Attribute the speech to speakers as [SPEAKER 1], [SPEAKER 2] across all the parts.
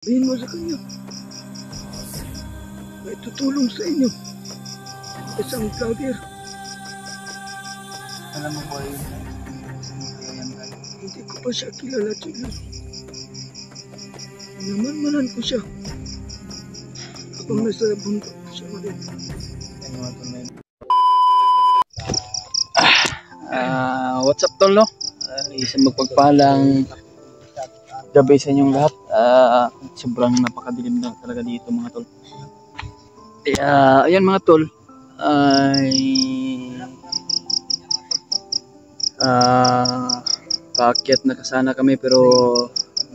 [SPEAKER 1] Sabihin mo sa kanya, may tutulong sa inyo. Isang vlogger.
[SPEAKER 2] Alam mo ba yun?
[SPEAKER 1] Hindi ko pa siya kilala, Julius. Naman-manan ko siya. Habang nasa bundok ko siya rin.
[SPEAKER 2] What's up, tol, no? Isang magpagpalang gabi sa inyong lahat. Sobrang napakadilim na talaga dito, mga tol. Ayan, mga tol, ay paakyat na kasana kami, pero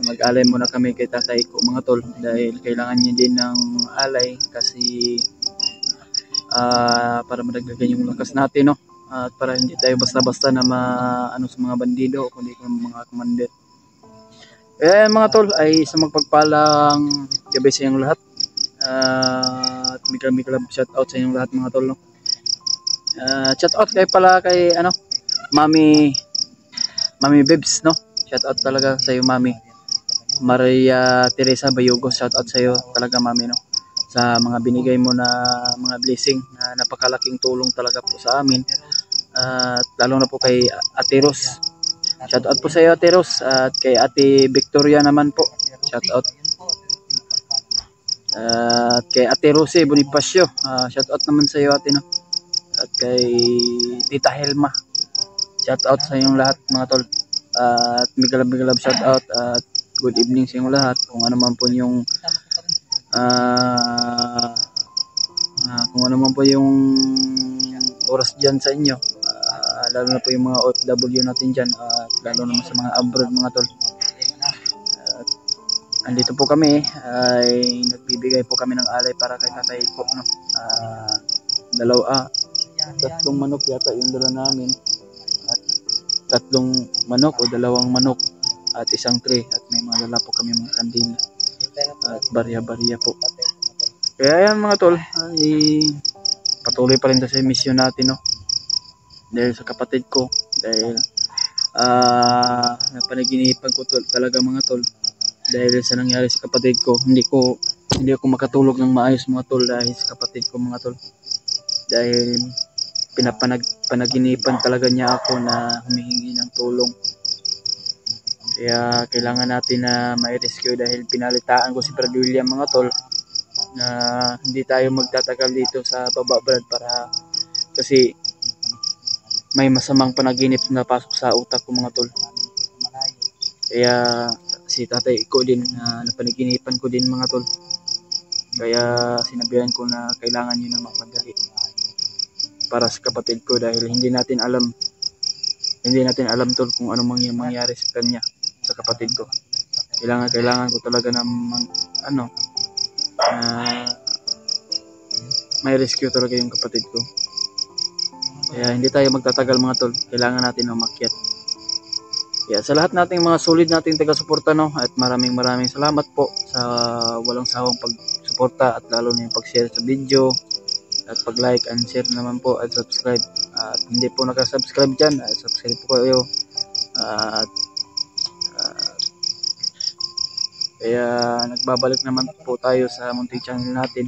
[SPEAKER 2] mag-alay muna kami kay tatay ko, mga tol, dahil kailangan niya din ng alay kasi para madagdagan yung lakas natin, no? At para hindi tayo basta-basta na ano sa mga bandido, kundi sa mga commander. Kaya mga tol, ay isang magpagpalang gabi sa inyong lahat. At mikal shout out sa inyong lahat, mga tol, no? Shout out kay pala kay Mami Bebs, no? Shout out talaga sa iyo, Mami Maria Teresa Bayugo. Shout out sa iyo talaga, Mami, no? Sa mga binigay mo na mga blessing na napakalaking tulong talaga po sa amin. At lalo na po kay Ate Ros. Shout out po sa iyo, Ate Ros, at kay Ate Victoria naman po. Shout out. At kay Ate Rose Bonifacio, shout out naman sa iyo, ate, no? At kay Tita Helma, shout out sa inyong lahat, mga tol. At migalab shout out at good evening sa inyong lahat. Kung ano man po yung oras dyan sa inyo, lalo na po yung mga OFW natin dyan, at lalo naman sa mga abroad, mga tol. Andito po kami, ay nagbibigay po kami ng alay para kay tatay po, no? Tatlong manok yata yung dala namin, at tatlong manok o dalawang manok at isang tray, at may mga dala po kami mga kandila at barya-barya po. Kaya yan, mga tol, ay patuloy pa rin sa mission natin, no? Dahil sa kapatid ko, dahil napanaginipan ko talaga, mga tol. Dahil sa nangyari sa kapatid ko, hindi ako makatulog ng maayos, mga tol, dahil sa kapatid ko, mga tol. Dahil panaginipan talaga niya ako na humihingi ng tulong. Kaya kailangan natin na mai-rescue, dahil pinalitaan ko si Brad William, mga tol, na hindi tayo magtatagal dito sa baba, Brad, kasi may masamang panaginip na pasok sa utak ko, mga tol. Kaya si tatay ko din, napanaginipan ko din, mga tol. Kaya sinabihan ko na kailangan nyo na magmadali para sa kapatid ko, dahil hindi natin alam, tol, kung ano mangyari sa kanya, sa kapatid ko. Kailangan ko talaga na may rescue talaga yung kapatid ko. Kaya hindi tayo magtatagal, mga tol. Kailangan natin umakyat. Sa lahat nating mga solid nating taga-suporta, no? At maraming salamat po sa walang sawang pag-suporta, at lalo na yung pag-share sa video, at pag-like and share naman po, at subscribe. At hindi po nakasubscribe dyan, subscribe po kayo. Kaya nagbabalik naman po tayo sa munting channel natin.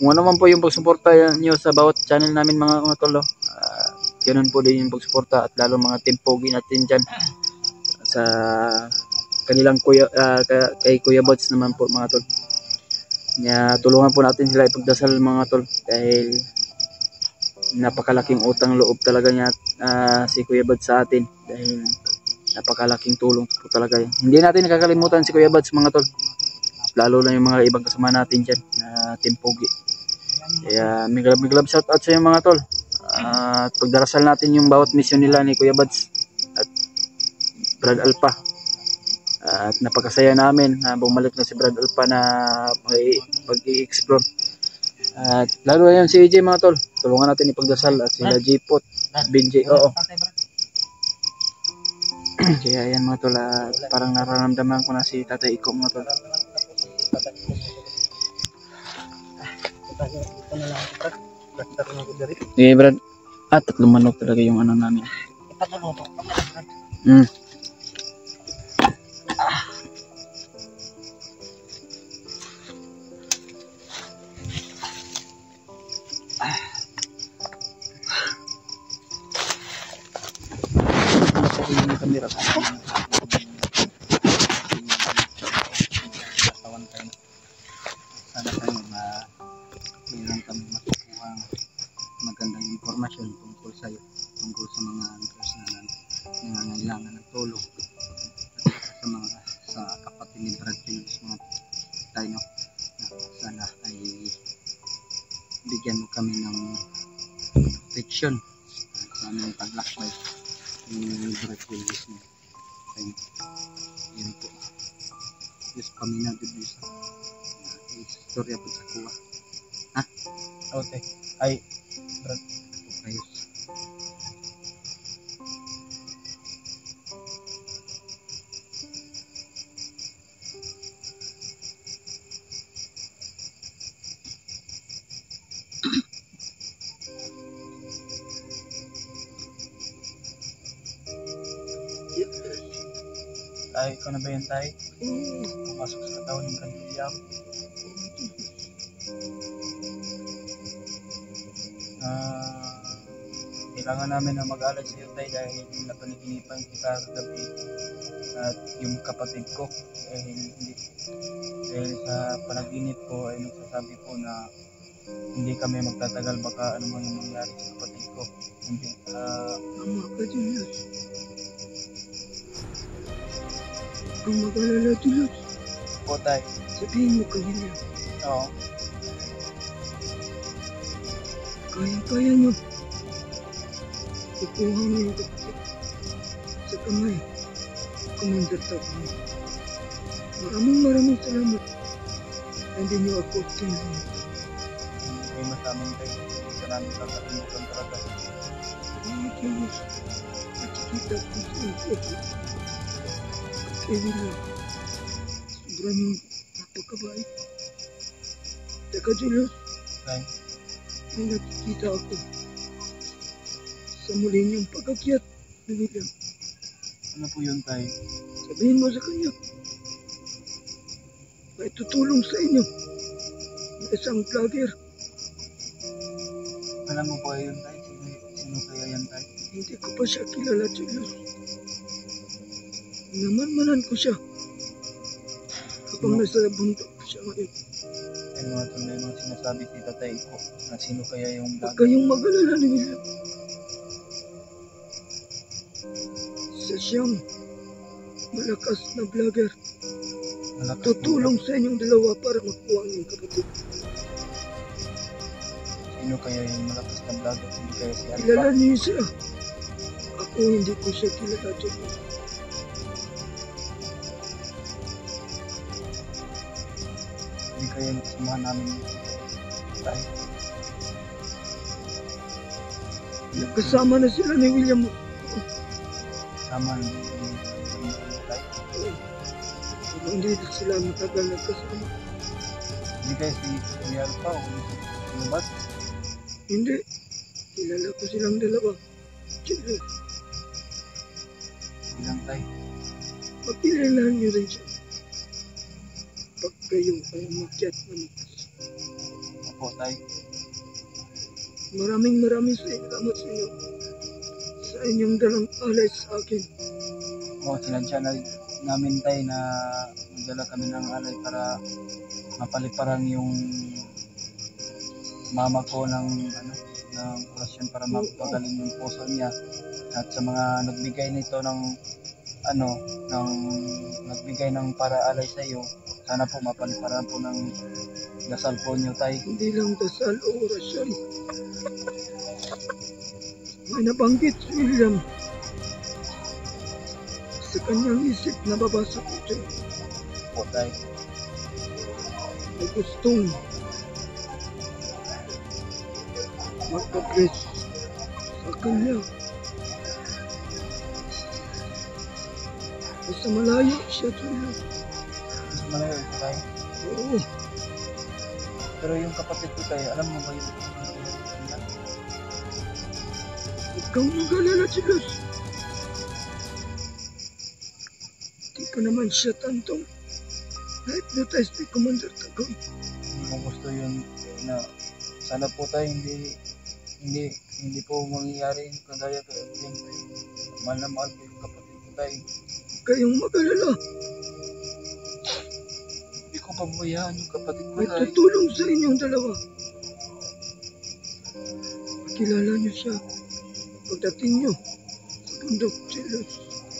[SPEAKER 2] Kung ano man po yung pagsuporta nyo sa bawat channel namin, mga tol, ganun po din yung pagsuporta, at lalo mga team pogi natin dyan sa kanilang kay Kuya Bots naman po, mga tol. Tulungan po natin sila ipagdasal, mga tol, dahil napakalaking utang loob talaga niya si Kuya Bots sa atin, dahil napakalaking tulong po talaga yan. Hindi natin nakakalimutan si Kuya Bots, mga tol, lalo na yung mga ibang kasama natin dyan na team pogi. Kaya miglab shout out sa inyo, mga tol, at pagdarasal natin yung bawat mission nila ni Kuya Bots at Brad Alpha. At napakasaya namin na bumalik na si Brad Alpha na mag-i-explore. At lalo na yun si AJ, mga tol, tulungan natin ipagdasal, at sila J-Pot, Benji, oo. Kaya yan, mga tol, parang nararamdaman ko na si Tatay Iko, mga tol. Okay, Brad. Tatlong manok talaga yung ano namin. camera ko. Katawan tayo. Sana tayo na mayroon kami makukuha magandang impormasyon tungkol sa iyo, tungkol sa mga hunters na nangangailangan ng tulong at sa kapatid ni Brad Phillips mga tayo, no? Sana ay bigyan mo kami ng protection sa aming paglakbay ni Brad Phillips niya. Yun po. Diyos kami na Diyos. Istorya po sa kuha. Ha? Okay. Ay, Brad. Ayos. Tay, ikaw na ba yan, Tay? Pumasok sa katawan ng Brad. Kailangan namin na mag-alay sa iyo, Tay, dahil napanaginipan kita kagabi at yung kapatid ko dahil sa panaginip ko ay nagsasabi po na hindi kami magtatagal, baka ano man yung mangyari sa kapatid ko. Hindi.
[SPEAKER 1] Tama ka, Julius. Ang mag-alala, Julius.
[SPEAKER 2] Po, Tay.
[SPEAKER 1] Sabihin mo kanila.
[SPEAKER 2] Oo.
[SPEAKER 1] Kaya nyo. Ikuha mo yung kapatid sa kamay. Commander Tapman. Maraming salamat. Hindi nyo ako tinanong.
[SPEAKER 2] Hindi masamang, Tay. Hindi ka namin kakalimutan talaga.
[SPEAKER 1] Julius. Nakikita ko sa iyo. Kevin lang. Sobrang yung napakabait. Teka, Julius.
[SPEAKER 2] Tay.
[SPEAKER 1] May nakikita ako sa muli niyong pag-akyat ni William.
[SPEAKER 2] Ano po yun, Tay?
[SPEAKER 1] Sabihin mo sa kanya, may tutulong sa inyo na isang vlogger.
[SPEAKER 2] Alam mo po yun, Tay? Sino kaya yan, Tay?
[SPEAKER 1] Hindi ko pa siya kilala, Julius. Namanmanan ko siya habang nasa bundok siya ngayon.
[SPEAKER 2] Ay, mga ito na yung sinasabi si Tatay ko na sino kaya yung
[SPEAKER 1] Huwag
[SPEAKER 2] vlogger.
[SPEAKER 1] kayong mag-alala ni William. Sa siyang malakas na vlogger,
[SPEAKER 2] Malakas
[SPEAKER 1] tutulong sa inyong dalawa para makuha ang inyong kapatid.
[SPEAKER 2] Sino kaya yung malakas na vlogger? Hindi kaya si
[SPEAKER 1] Kilala
[SPEAKER 2] Alpha?
[SPEAKER 1] niyo siya. Ako hindi ko siya kilala, Julius.
[SPEAKER 2] Hindi kaya yung kasamahan namin Tay?
[SPEAKER 1] Kasama na sila ni William.
[SPEAKER 2] Kasama hindi Tay?
[SPEAKER 1] Pero hindi sila matagal nagkasama.
[SPEAKER 2] Hindi kaya si Alpha o si Bat?
[SPEAKER 1] Hindi. Kilala ko silang dalawa. Julius,
[SPEAKER 2] Bilang Tay?
[SPEAKER 1] pagkilalahan niyo rin siya. Pag kayo ay umakyat na
[SPEAKER 2] Opo, Tay.
[SPEAKER 1] maraming salamat sa inyo. Sa inyong dalang alay sa akin.
[SPEAKER 2] O, sinadya na namin, Tay, na magdala kami ng alay para mapaliparan yung mama ko ng orasyon para mapagaling yung puso niya. At sa mga nagbigay nito ng nagbigay ng para alay sa iyo, sana po mapaliparan po ng dasal po niyo, Tay.
[SPEAKER 1] Hindi lang dasal o orasyon. May nabanggit si William sa kanyang isip na babasa ko dyan.
[SPEAKER 2] Po, Tay.
[SPEAKER 1] May gustong magpa-bless sa kanya. Basta malayo siya, Julius.
[SPEAKER 2] Mas malayo ito, Tay.
[SPEAKER 1] Oo,
[SPEAKER 2] Pero yung kapatid ko, Tay, alam mo ba yung
[SPEAKER 1] huwag kang mag-alala, Julius. Di pa naman siya tantong na-hypnotize ni Commander Tagoy.
[SPEAKER 2] hindi mo gusto yun na sana po, Tay, hindi po mangyayari yung kagaya ko. Mahal na mahal ko yung kapatid ko. tay.
[SPEAKER 1] Huwag kayong mag-alala.
[SPEAKER 2] Hindi ko pabayaan yung kapatid ko,
[SPEAKER 1] May
[SPEAKER 2] tay.
[SPEAKER 1] tutulong sa inyong dalawa. Makilala niyo siya. Pagdating niyo sa bundok, Julius.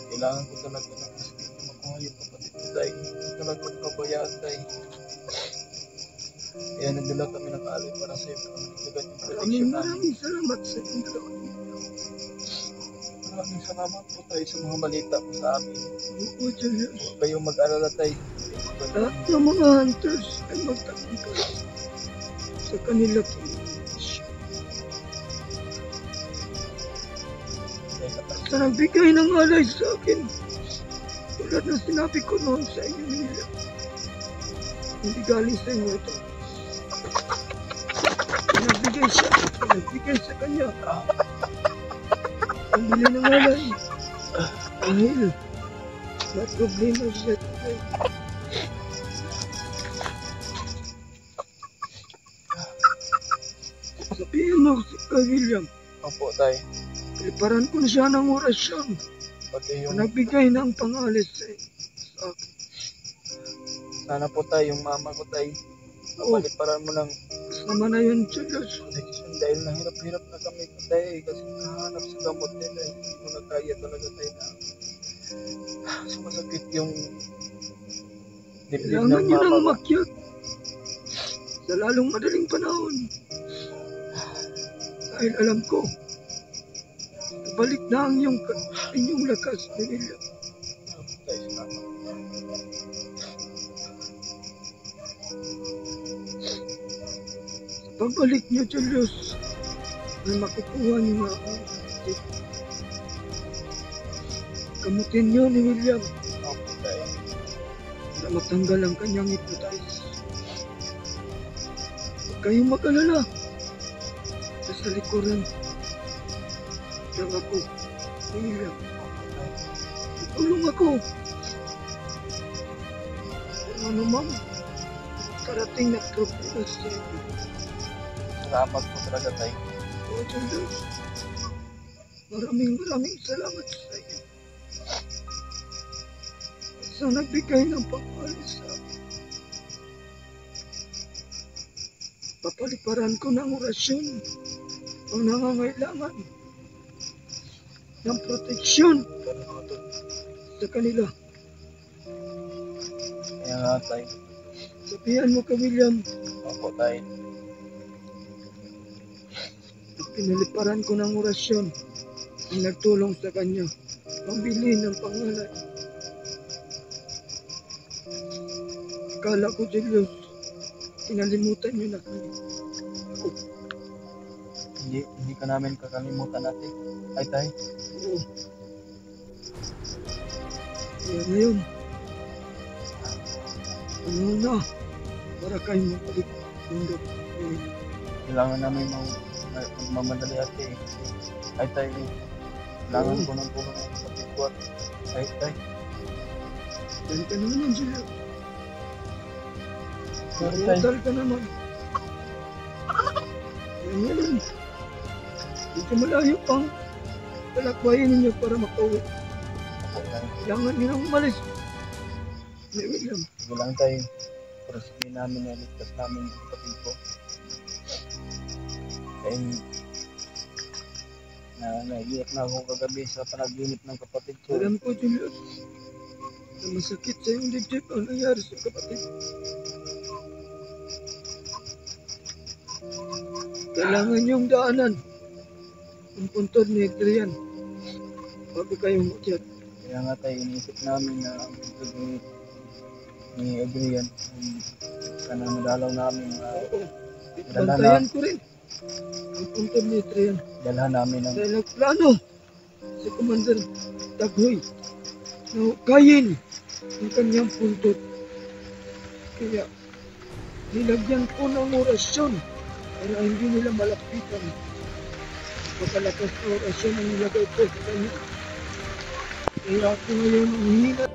[SPEAKER 2] Kailangan ko talaga ng mas makuha yung kapatid ko, tay. Hindi ko talaga pabayaan, tay. Kaya nagdala kami ng alay para sa iyo. Para magdagan yung protection namin.
[SPEAKER 1] Maraming salamat sa inyong dalawa.
[SPEAKER 2] Maraming salamat po, tay, sa mga balita mo sa amin.
[SPEAKER 1] Oo, Julius.
[SPEAKER 2] Huwag kayong mag-alala, tay.
[SPEAKER 1] Lahat ng mga hunters ay magtagumpay sa kanila mission. Sa nagbigay ng alay sa akin, tulad na sinabi ko noon sa inyo nila, hindi galing sa inyo ito. Nagbigay sa kanya. Ang bili ng alay. Dahil may problema siya today. Sabihin mo kay William,
[SPEAKER 2] Opo, tay.
[SPEAKER 1] preparahan ko na siya ng orasyon
[SPEAKER 2] Pati yung...
[SPEAKER 1] na nagbigay ng pangalis sa akin.
[SPEAKER 2] Sana po, tay, yung mama ko, tay. Napaliparan mo ng
[SPEAKER 1] Kasama na yun, Julius.
[SPEAKER 2] protection dahil nahirap-hirap na kami, tay. Kasi nahanap sa gamot nila. Hindi ko na kaya talaga, tay, na sumasakit yung dibdib
[SPEAKER 1] Kailangan
[SPEAKER 2] ng
[SPEAKER 1] niyo
[SPEAKER 2] mama
[SPEAKER 1] nang
[SPEAKER 2] ko.
[SPEAKER 1] makyat sa lalong madaling panahon. Dahil alam ko, balik na ang inyong lakas ni William.
[SPEAKER 2] Tay, salamat.
[SPEAKER 1] Pagbalik niyo, Julius, ay makukuha niyo na ako. Gamutin niyo ni William
[SPEAKER 2] Opo, tay.
[SPEAKER 1] na matanggal ang kanyang hypnotize. Huwag kayong mag-alala. Sa likuran lang ako ni William. Tulong ako. Kung ano man, karating na problema sa inyo.
[SPEAKER 2] Salamat po talaga, tay.
[SPEAKER 1] O Julius, maraming salamat sa inyo. Sa nagbigay ng pagpalis sa akin. Papaliparan ko ng orasyon ang nangangailangan ng proteksyon sa kanila.
[SPEAKER 2] Kaya nga, tay.
[SPEAKER 1] Sabihan mo kay William,
[SPEAKER 2] Opo, tay.
[SPEAKER 1] pinaliparan ko ng orasyon ang nagtulong sa kanya pambili ng pangalan. Akala ko, Julius, kinalimutan niyo na kami. Ako,
[SPEAKER 2] Hindi ka namin kakalimutan natin. Ay, tay.
[SPEAKER 1] oo. Kaya ngayon, ano na, para kayong mabalik bundok.
[SPEAKER 2] Kailangan namin magmamadali ate. Ay, tay. Kailangan ko ng tulong ng kapatid ko. Ay, tay.
[SPEAKER 1] Yan ka na naman, Julius.
[SPEAKER 2] Sorry, tay.
[SPEAKER 1] Hotel ka naman. Kaya ngayon, medyo malayo pang talakbayin ninyo para makauwi.
[SPEAKER 2] Opo, tay.
[SPEAKER 1] Kailangan nyo nang umalis. May William.
[SPEAKER 2] Sige lang, tay. Pero sabihin namin na ligtas namin yung kapatid ko. Kaya naiiyak na ako kagabi sa panaginip ng kapatid ko.
[SPEAKER 1] Alam ko, Julius, na masakit sa iyong dibdib ang nangyari sa kapatid. Kailangan niyong daanan ang puntod ni Adrian bago kayong makyat.
[SPEAKER 2] Kaya nga, tay, iniisip namin na ang pagkaginip ni Adrian, sana madalaw namin na
[SPEAKER 1] Oo, bantayan ko rin ang puntod ni Adrian.
[SPEAKER 2] dalhan namin ng
[SPEAKER 1] Dahil nagplano si Commander Taghoy na hukayin ang kanyang puntod. Kaya nilagyan ko ng orasyon para hindi nila malapitan. Mapalakas na orasyon ang nilagay ko sa kanya. Kaya ako ngayon ang hina